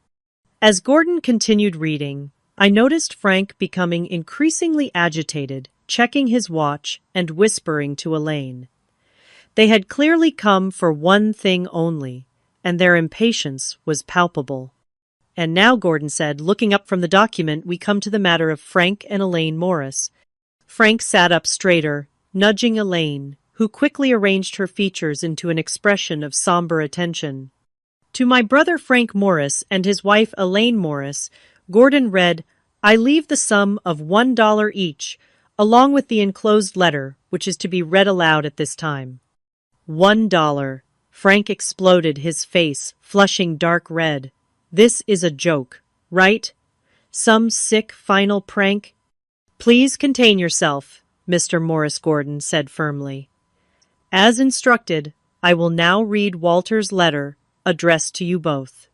As Gordon continued reading, I noticed Frank becoming increasingly agitated, checking his watch and whispering to Elaine. They had clearly come for one thing only, and their impatience was palpable. "And now," Gordon said, looking up from the document, "we come to the matter of Frank and Elaine Morris." Frank sat up straighter, nudging Elaine, who quickly arranged her features into an expression of somber attention. "To my brother Frank Morris and his wife Elaine Morris," Gordon read, "I leave the sum of $1 each, along with the enclosed letter, which is to be read aloud at this time." $1. Frank exploded, his face flushing dark red. "This is a joke, right? Some sick final prank?" "Please contain yourself," Mr. Morris Gordon said firmly. "As instructed, I will now read Walter's letter addressed to you both."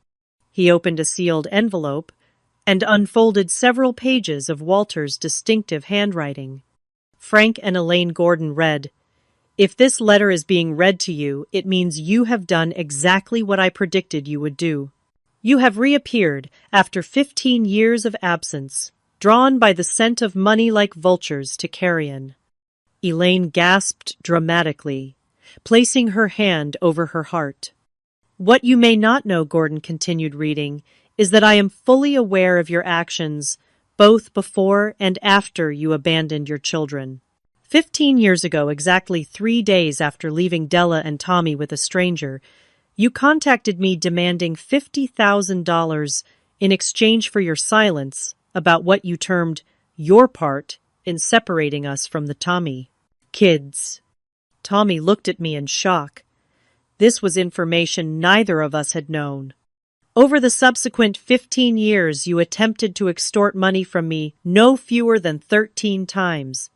He opened a sealed envelope and unfolded several pages of Walter's distinctive handwriting. Frank and Elaine Gordon read, "If this letter is being read to you, it means you have done exactly what I predicted you would do. You have reappeared after 15 years of absence, drawn by the scent of money like vultures to carrion." Elaine gasped dramatically, placing her hand over her heart. What you may not know, Gordon continued reading, is that I am fully aware of your actions, both before and after you abandoned your children. 15 years ago, exactly 3 days after leaving Della and Tommy with a stranger, you contacted me demanding $50,000 in exchange for your silence about what you termed your part in separating us from the Tommy kids. Tommy looked at me in shock. This was information neither of us had known. Over the subsequent 15 years, you attempted to extort money from me no fewer than 13 times.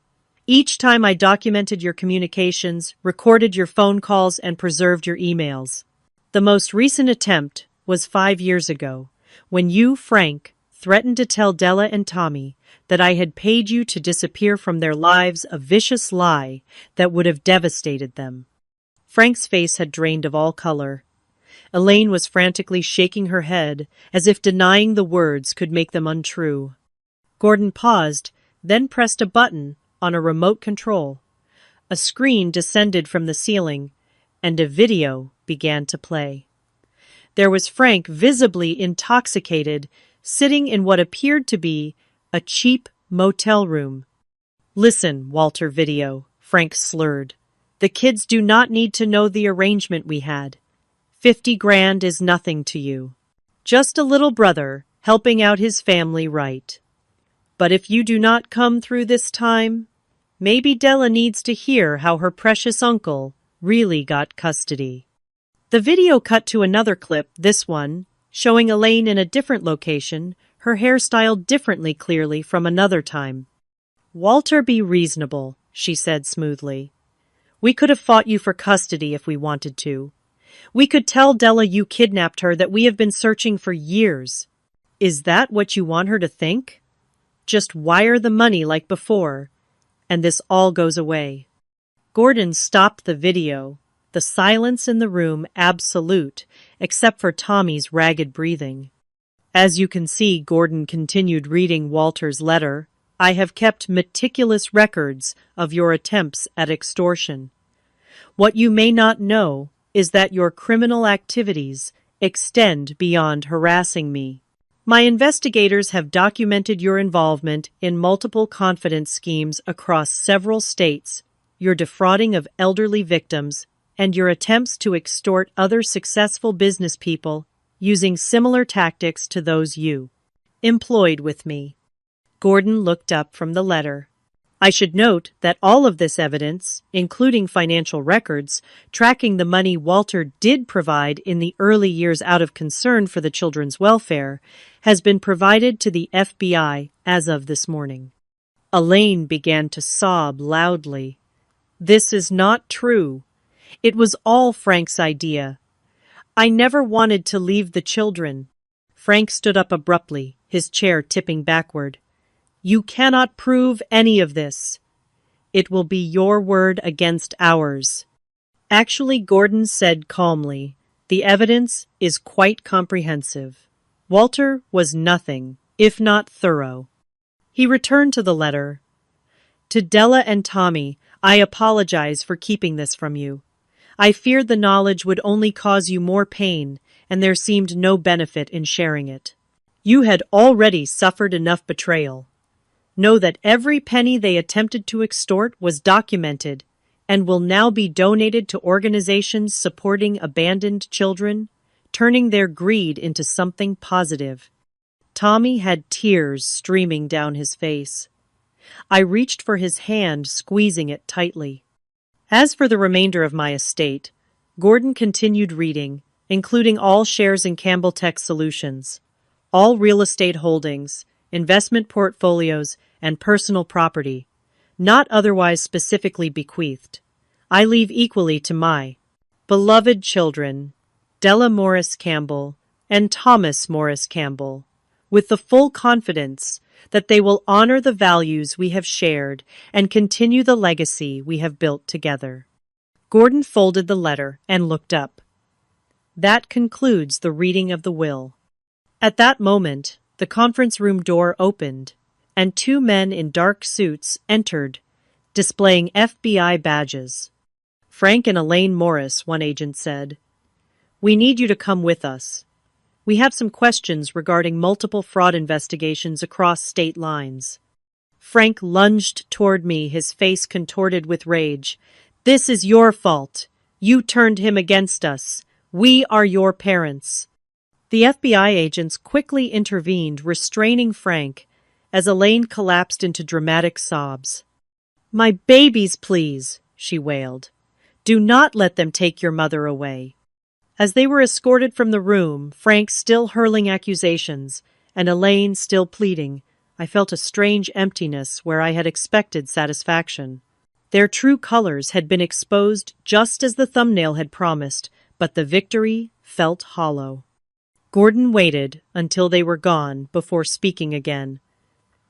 Each time I documented your communications, recorded your phone calls, and preserved your emails. The most recent attempt was 5 years ago, when you, Frank, threatened to tell Della and Tommy that I had paid you to disappear from their lives, a vicious lie that would have devastated them. Frank's face had drained of all color. Elaine was frantically shaking her head, as if denying the words could make them untrue. Gordon paused, then pressed a button on a remote control. A screen descended from the ceiling, and a video began to play. There was Frank, visibly intoxicated, sitting in what appeared to be a cheap motel room. "Listen, Walter Video," Frank slurred. "The kids do not need to know the arrangement we had. 50 grand is nothing to you. Just a little brother helping out his family, right? But if you do not come through this time, maybe Della needs to hear how her precious uncle really got custody." The video cut to another clip, this one, showing Elaine in a different location, her hair styled differently, clearly from another time. "Walter, be reasonable," she said smoothly. "We could have fought you for custody if we wanted to. We could tell Della you kidnapped her, that we have been searching for years. Is that what you want her to think? Just wire the money like before, and this all goes away." Gordon stopped the video, the silence in the room absolute, except for Tommy's ragged breathing. "As you can see," Gordon continued reading Walter's letter, "I have kept meticulous records of your attempts at extortion. What you may not know is that your criminal activities extend beyond harassing me. My investigators have documented your involvement in multiple confidence schemes across several states, your defrauding of elderly victims, and your attempts to extort other successful business people using similar tactics to those you employed with me." Gordon looked up from the letter. "I should note that all of this evidence, including financial records, tracking the money Walter did provide in the early years out of concern for the children's welfare, has been provided to the FBI as of this morning." Elaine began to sob loudly. "This is not true. It was all Frank's idea. I never wanted to leave the children." Frank stood up abruptly, his chair tipping backward. "You cannot prove any of this. It will be your word against ours." "Actually," Gordon said calmly, "the evidence is quite comprehensive. Walter was nothing if not thorough." He returned to the letter. "To Della and Tommy, I apologize for keeping this from you. I feared the knowledge would only cause you more pain, and there seemed no benefit in sharing it. You had already suffered enough betrayal. Know that every penny they attempted to extort was documented and will now be donated to organizations supporting abandoned children, turning their greed into something positive." Tommy had tears streaming down his face. I reached for his hand, squeezing it tightly. "As for the remainder of my estate," Gordon continued reading, "including all shares in Campbell Tech Solutions, all real estate holdings, investment portfolios, and personal property, not otherwise specifically bequeathed, I leave equally to my beloved children, Della Morris Campbell and Thomas Morris Campbell, with the full confidence that they will honor the values we have shared and continue the legacy we have built together." Gordon folded the letter and looked up. "That concludes the reading of the will." At that moment, the conference room door opened, and 2 men in dark suits entered, displaying FBI badges. "Frank and Elaine Morris," one agent said. We need you to come with us. We have some questions regarding multiple fraud investigations across state lines. Frank lunged toward me, his face contorted with rage. This is your fault. You turned him against us. We are your parents. The FBI agents quickly intervened, restraining Frank, as Elaine collapsed into dramatic sobs. My babies, please, she wailed. Do not let them take your mother away. As they were escorted from the room, Frank still hurling accusations, and Elaine still pleading, I felt a strange emptiness where I had expected satisfaction. Their true colors had been exposed just as the thumbnail had promised, but the victory felt hollow. Gordon waited until they were gone before speaking again.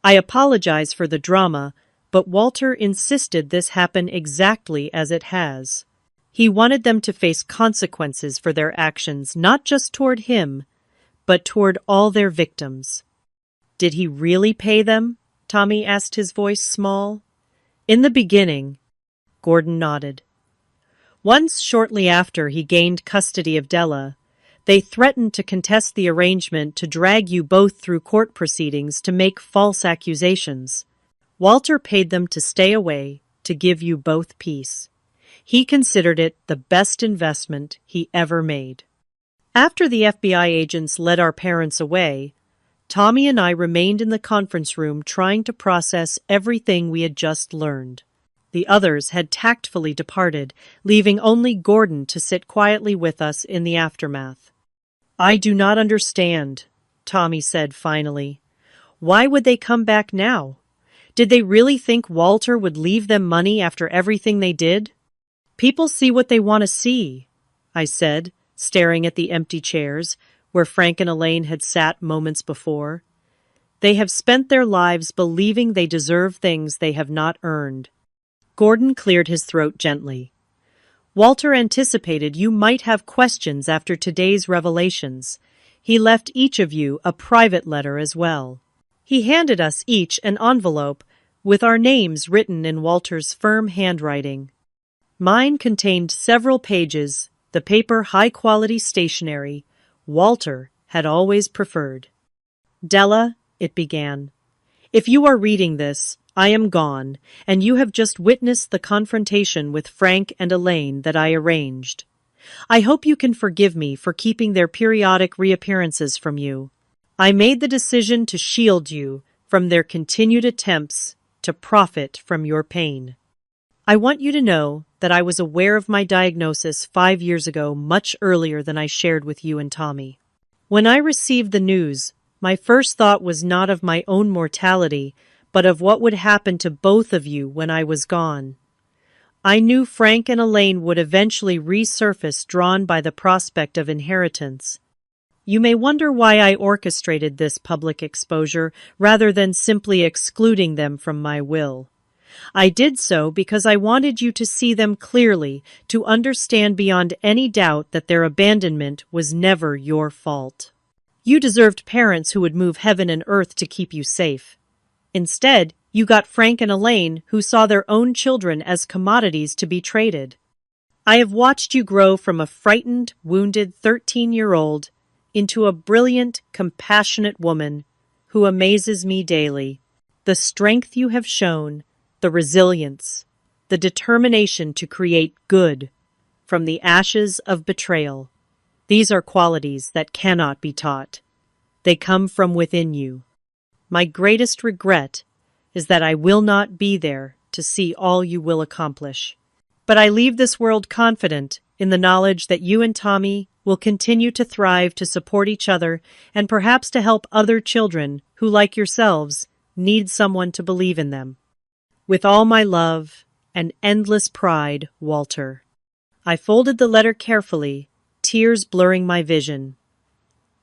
I apologize for the drama, but Walter insisted this happen exactly as it has. He wanted them to face consequences for their actions, not just toward him, but toward all their victims. Did he really pay them? Tommy asked, his voice small. In the beginning, Gordon nodded. Once shortly after he gained custody of Della, they threatened to contest the arrangement to drag you both through court proceedings to make false accusations. Walter paid them to stay away, to give you both peace. He considered it the best investment he ever made. After the FBI agents led our parents away, Tommy and I remained in the conference room trying to process everything we had just learned. The others had tactfully departed, leaving only Gordon to sit quietly with us in the aftermath. I do not understand, Tommy said finally. Why would they come back now? Did they really think Walter would leave them money after everything they did? People see what they want to see, I said, staring at the empty chairs where Frank and Elaine had sat moments before. They have spent their lives believing they deserve things they have not earned. Gordon cleared his throat gently. Walter anticipated you might have questions after today's revelations. He left each of you a private letter as well. He handed us each an envelope with our names written in Walter's firm handwriting. Mine contained several pages, the paper high-quality stationery Walter had always preferred. Della, it began, if you are reading this, I am gone, and you have just witnessed the confrontation with Frank and Elaine that I arranged. I hope you can forgive me for keeping their periodic reappearances from you. I made the decision to shield you from their continued attempts to profit from your pain. I want you to know that I was aware of my diagnosis 5 years ago, much earlier than I shared with you and Tommy. When I received the news, my first thought was not of my own mortality, but of what would happen to both of you when I was gone. I knew Frank and Elaine would eventually resurface, drawn by the prospect of inheritance. You may wonder why I orchestrated this public exposure rather than simply excluding them from my will. I did so because I wanted you to see them clearly, to understand beyond any doubt that their abandonment was never your fault. You deserved parents who would move heaven and earth to keep you safe. Instead, you got Frank and Elaine, who saw their own children as commodities to be traded. I have watched you grow from a frightened, wounded 13-year-old into a brilliant, compassionate woman who amazes me daily. The strength you have shown, the resilience, the determination to create good from the ashes of betrayal. These are qualities that cannot be taught. They come from within you. My greatest regret is that I will not be there to see all you will accomplish. But I leave this world confident in the knowledge that you and Tommy will continue to thrive, to support each other, and perhaps to help other children who, like yourselves, need someone to believe in them. With all my love and endless pride, Walter. I folded the letter carefully, tears blurring my vision.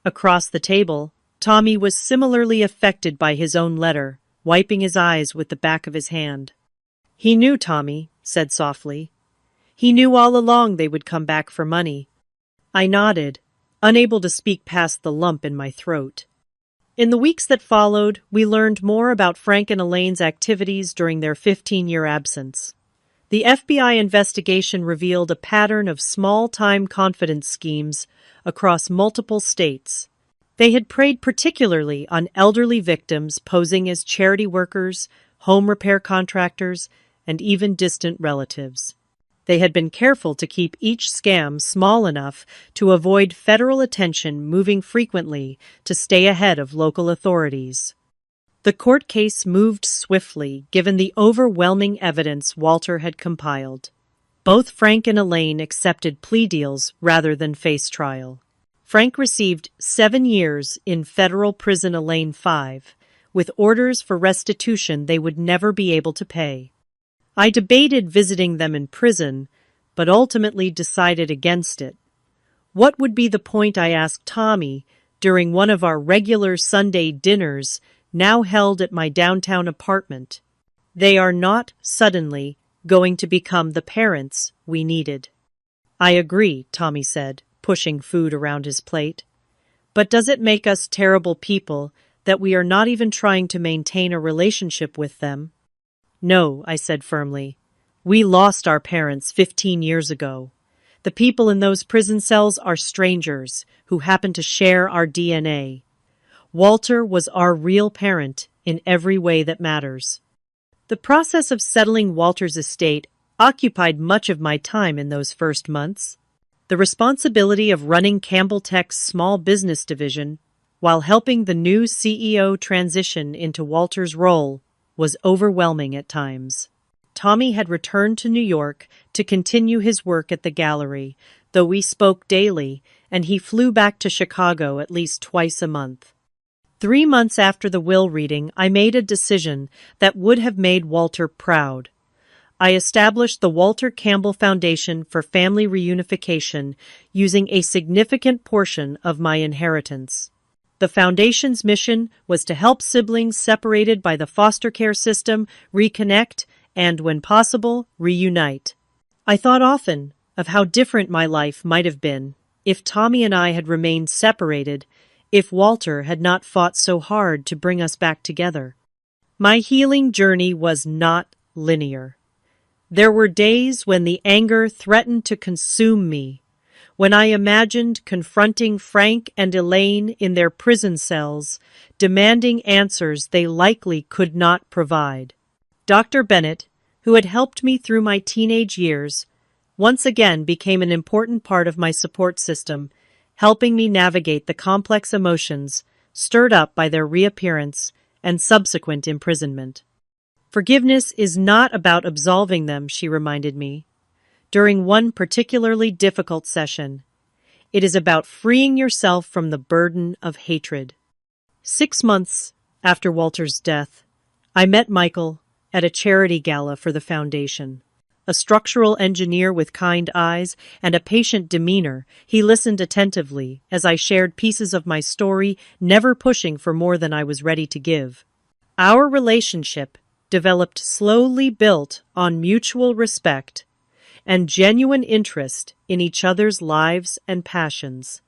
Across the table, Tommy was similarly affected by his own letter, wiping his eyes with the back of his hand. He knew, Tommy said softly. He knew all along they would come back for money. I nodded, unable to speak past the lump in my throat. In the weeks that followed, we learned more about Frank and Elaine's activities during their 15-year absence. The FBI investigation revealed a pattern of small-time confidence schemes across multiple states. They had preyed particularly on elderly victims posing as charity workers, home repair contractors, and even distant relatives. They had been careful to keep each scam small enough to avoid federal attention, moving frequently to stay ahead of local authorities. The court case moved swiftly, given the overwhelming evidence Walter had compiled. Both Frank and Elaine accepted plea deals rather than face trial. Frank received 7 years in federal prison, Elaine 5, with orders for restitution they would never be able to pay. I debated visiting them in prison, but ultimately decided against it. What would be the point, I asked Tommy, during one of our regular Sunday dinners, now held at my downtown apartment. They are not suddenly going to become the parents we needed. I agree, Tommy said, pushing food around his plate. But does it make us terrible people that we are not even trying to maintain a relationship with them? No, I said firmly. We lost our parents 15 years ago. The people in those prison cells are strangers who happen to share our DNA. Walter was our real parent in every way that matters. The process of settling Walter's estate occupied much of my time in those first months. The responsibility of running Campbell Tech's small business division, while helping the new CEO transition into Walter's role, was overwhelming at times. Tommy had returned to New York to continue his work at the gallery, though we spoke daily, and he flew back to Chicago at least twice a month. 3 months after the will reading, I made a decision that would have made Walter proud. I established the Walter Campbell Foundation for Family Reunification using a significant portion of my inheritance. The foundation's mission was to help siblings separated by the foster care system reconnect and, when possible, reunite. I thought often of how different my life might have been if Tommy and I had remained separated, if Walter had not fought so hard to bring us back together. My healing journey was not linear. There were days when the anger threatened to consume me, when I imagined confronting Frank and Elaine in their prison cells, demanding answers they likely could not provide. Dr. Bennett, who had helped me through my teenage years, once again became an important part of my support system, helping me navigate the complex emotions stirred up by their reappearance and subsequent imprisonment. Forgiveness is not about absolving them, she reminded me. During one particularly difficult session, it is about freeing yourself from the burden of hatred. 6 months after Walter's death, I met Michael at a charity gala for the foundation. A structural engineer with kind eyes and a patient demeanor, he listened attentively as I shared pieces of my story, never pushing for more than I was ready to give. Our relationship developed slowly, built on mutual respect and genuine interest in each other's lives and passions.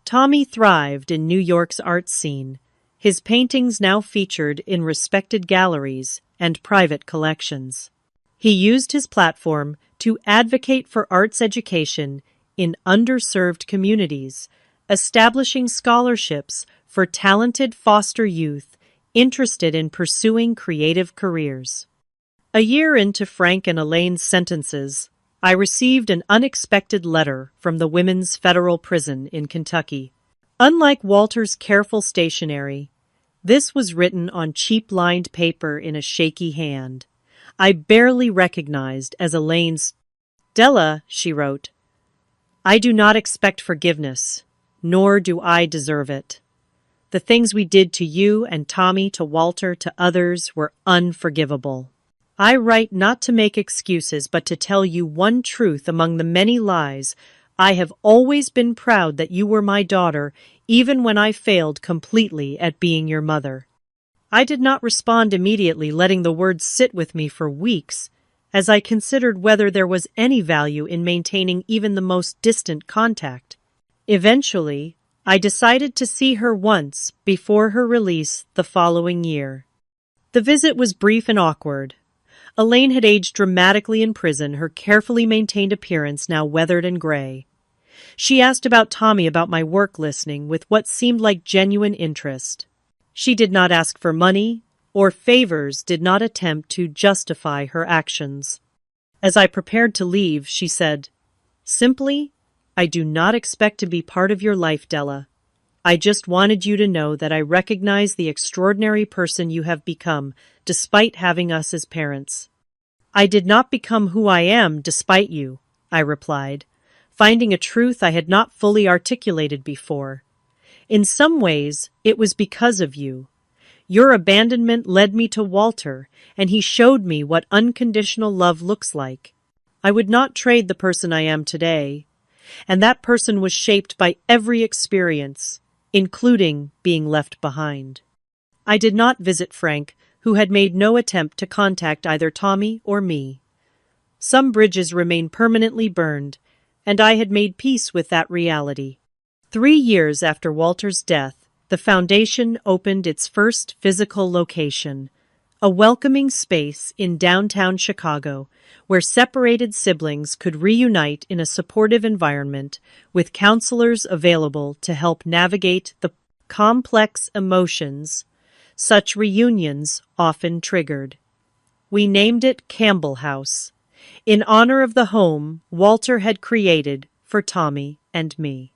Tommy thrived in New York's art scene, his paintings now featured in respected galleries and private collections. He used his platform to advocate for arts education in underserved communities, establishing scholarships for talented foster youth interested in pursuing creative careers. A year into Frank and Elaine's sentences, I received an unexpected letter from the women's federal prison in Kentucky. Unlike Walter's careful stationery, this was written on cheap lined paper in a shaky hand. I barely recognized as Elaine's. Della, she wrote, I do not expect forgiveness, nor do I deserve it. The things we did to you and Tommy, to Walter, to others were unforgivable. I write not to make excuses, but to tell you one truth among the many lies. I have always been proud that you were my daughter, even when I failed completely at being your mother. I did not respond immediately, letting the words sit with me for weeks, as I considered whether there was any value in maintaining even the most distant contact. Eventually, I decided to see her once before her release the following year. The visit was brief and awkward. Elaine had aged dramatically in prison, her carefully maintained appearance now weathered and gray. She asked about Tommy, about my work, listening with what seemed like genuine interest. She did not ask for money or favors, did not attempt to justify her actions. As I prepared to leave, she said, "Simply, I do not expect to be part of your life, Della. I just wanted you to know that I recognize the extraordinary person you have become, despite having us as parents." "I did not become who I am despite you," I replied, finding a truth I had not fully articulated before. "In some ways, it was because of you. Your abandonment led me to Walter, and he showed me what unconditional love looks like. I would not trade the person I am today, and that person was shaped by every experience, including being left behind." I did not visit Frank, who had made no attempt to contact either Tommy or me. Some bridges remain permanently burned, and I had made peace with that reality. 3 years after Walter's death, the foundation opened its first physical location, a welcoming space in downtown Chicago where separated siblings could reunite in a supportive environment with counselors available to help navigate the complex emotions such reunions often triggered. We named it Campbell House, in honor of the home Walter had created for Tommy and me.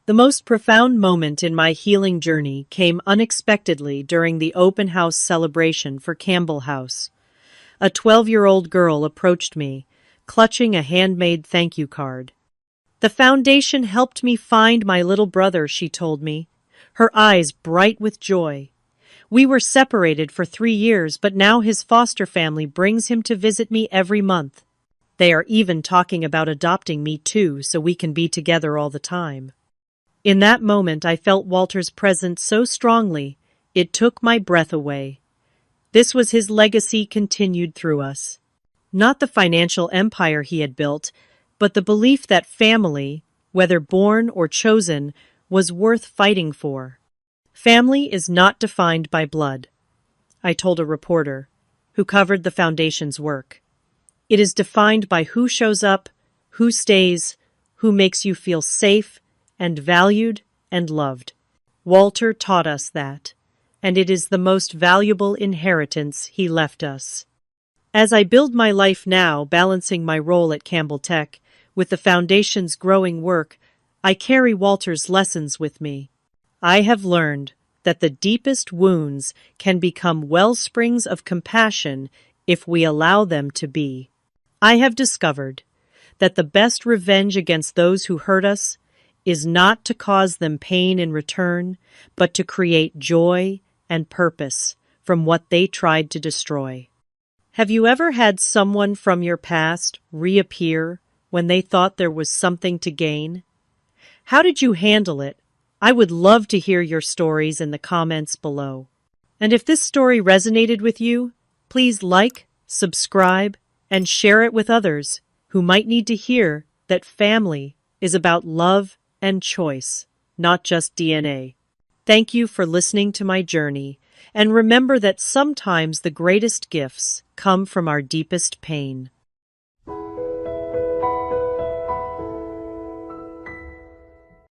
The most profound moment in my healing journey came unexpectedly during the open house celebration for Campbell House. A 12-year-old girl approached me, clutching a handmade thank you card. "The foundation helped me find my little brother," she told me, her eyes bright with joy. "We were separated for 3 years, but now his foster family brings him to visit me every month. They are even talking about adopting me too, so we can be together all the time." In that moment, I felt Walter's presence so strongly, it took my breath away. This was his legacy continued through us. Not the financial empire he had built, but the belief that family, whether born or chosen, was worth fighting for. "Family is not defined by blood," I told a reporter who covered the foundation's work. "It is defined by who shows up, who stays, who makes you feel safe and valued and loved." Walter taught us that, and it is the most valuable inheritance he left us. As I build my life now, balancing my role at Campbell Tech with the foundation's growing work, I carry Walter's lessons with me. I have learned that the deepest wounds can become wellsprings of compassion if we allow them to be. I have discovered that the best revenge against those who hurt us is not to cause them pain in return, but to create joy and purpose from what they tried to destroy. Have you ever had someone from your past reappear when they thought there was something to gain? How did you handle it? I would love to hear your stories in the comments below. And if this story resonated with you, please like, subscribe, and share it with others who might need to hear that family is about love and choice, not just DNA. Thank you for listening to my journey, and remember that sometimes the greatest gifts come from our deepest pain.